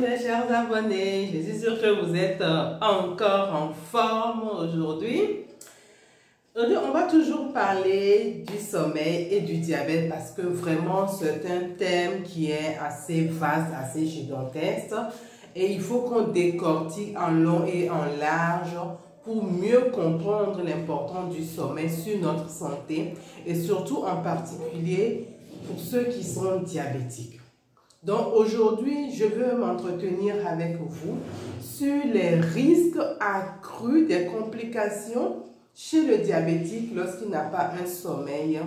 mes chers abonnés, je suis sûre que vous êtes encore en forme aujourd'hui. Aujourd'hui, on va toujours parler du sommeil et du diabète parce que vraiment c'est un thème qui est assez vaste, assez gigantesque et il faut qu'on décortique en long et en large pour mieux comprendre l'importance du sommeil sur notre santé et surtout en particulier pour ceux qui sont diabétiques. Donc aujourd'hui, je veux m'entretenir avec vous sur les risques accrus des complications chez le diabétique lorsqu'il n'a pas un sommeil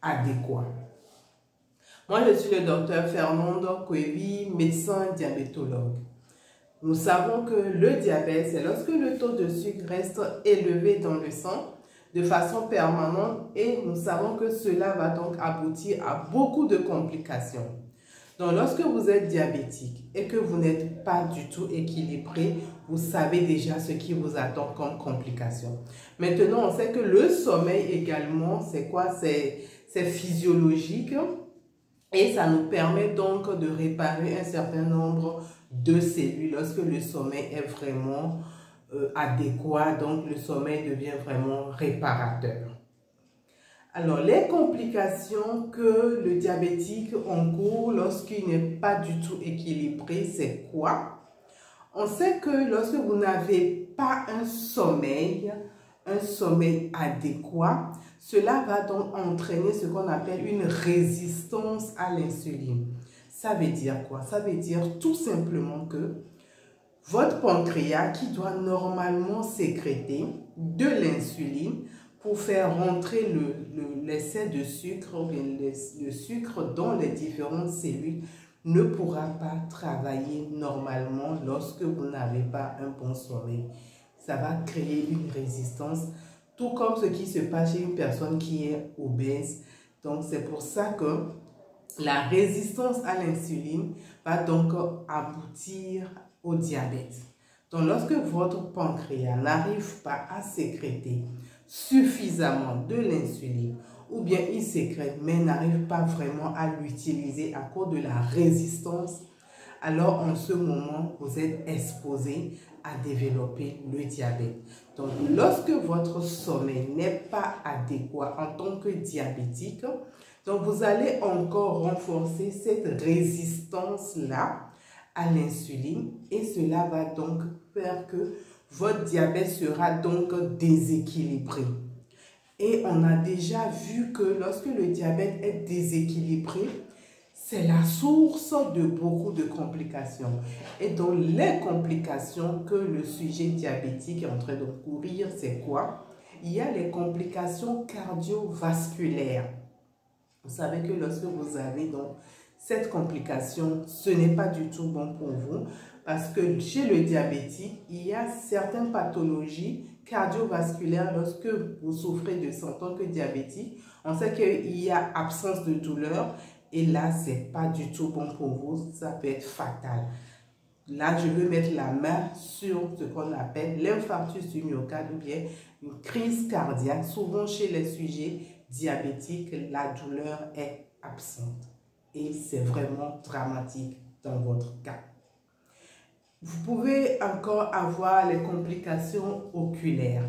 adéquat. Moi, je suis le docteur Fernando Cuevi, médecin diabétologue. Nous savons que le diabète, c'est lorsque le taux de sucre reste élevé dans le sang de façon permanente et nous savons que cela va donc aboutir à beaucoup de complications. Donc, lorsque vous êtes diabétique et que vous n'êtes pas du tout équilibré, vous savez déjà ce qui vous attend comme complication. Maintenant, on sait que le sommeil également, c'est quoi? C'est physiologique et ça nous permet donc de réparer un certain nombre de cellules lorsque le sommeil est vraiment adéquat. Donc, le sommeil devient vraiment réparateur. Alors, les complications que le diabétique encourt lorsqu'il n'est pas du tout équilibré, c'est quoi? On sait que lorsque vous n'avez pas un sommeil adéquat, cela va donc entraîner ce qu'on appelle une résistance à l'insuline. Ça veut dire quoi? Ça veut dire tout simplement que votre pancréas, qui doit normalement sécréter de l'insuline, pour faire rentrer l'excès de sucre, le sucre dans les différentes cellules, ne pourra pas travailler normalement lorsque vous n'avez pas un bon sommeil. Ça va créer une résistance, tout comme ce qui se passe chez une personne qui est obèse. Donc c'est pour ça que la résistance à l'insuline va donc aboutir au diabète. Donc lorsque votre pancréas n'arrive pas à sécréter suffisamment de l'insuline ou bien il sécrète mais n'arrive pas vraiment à l'utiliser à cause de la résistance, alors en ce moment vous êtes exposé à développer le diabète. Donc lorsque votre sommeil n'est pas adéquat en tant que diabétique, donc vous allez encore renforcer cette résistance-là à l'insuline et cela va donc faire que votre diabète sera donc déséquilibré. Et on a déjà vu que lorsque le diabète est déséquilibré, c'est la source de beaucoup de complications. Et donc les complications que le sujet diabétique est en train de courir, c'est quoi? Il y a les complications cardiovasculaires. Vous savez que lorsque vous avez donc cette complication, ce n'est pas du tout bon pour vous parce que chez le diabétique, il y a certaines pathologies cardiovasculaires lorsque vous souffrez de ça en tant que diabétique. On sait qu'il y a absence de douleur et là, ce n'est pas du tout bon pour vous. Ça peut être fatal. Là, je veux mettre la main sur ce qu'on appelle l'infarctus du myocarde ou bien une crise cardiaque. Souvent, chez les sujets diabétiques, la douleur est absente. Et c'est vraiment dramatique dans votre cas. Vous pouvez encore avoir les complications oculaires.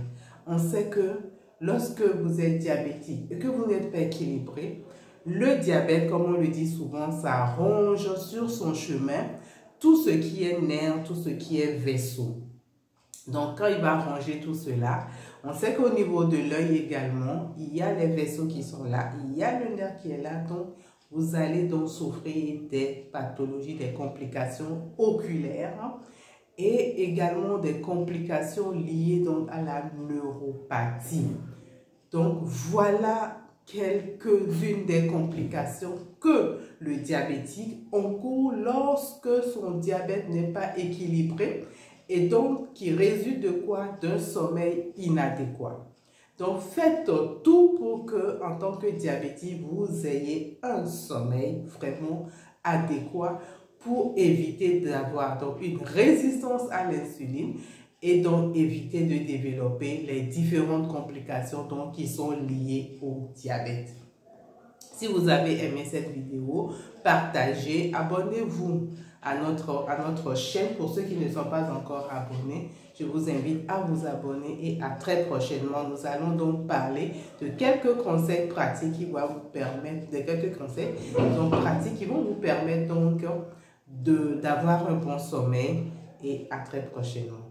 On sait que lorsque vous êtes diabétique et que vous n'êtes pas équilibré, le diabète, comme on le dit souvent, ça ronge sur son chemin tout ce qui est nerf, tout ce qui est vaisseau. Donc, quand il va ranger tout cela, on sait qu'au niveau de l'œil également, il y a les vaisseaux qui sont là, il y a le nerf qui est là, donc vous allez donc souffrir des pathologies, des complications oculaires et également des complications liées donc à la neuropathie. Donc, voilà quelques-unes des complications que le diabétique encourt lorsque son diabète n'est pas équilibré et donc qui résulte de quoi? D'un sommeil inadéquat. Donc faites tout pour que en tant que diabétique vous ayez un sommeil vraiment adéquat pour éviter d'avoir donc une résistance à l'insuline et donc éviter de développer les différentes complications donc, qui sont liées au diabète. Si vous avez aimé cette vidéo, partagez, abonnez-vous à notre chaîne. Pour ceux qui ne sont pas encore abonnés, je vous invite à vous abonner et à très prochainement. Nous allons donc parler de quelques conseils pratiques qui vont vous permettre, qui vont vous permettre donc d'avoir un bon sommeil, et à très prochainement.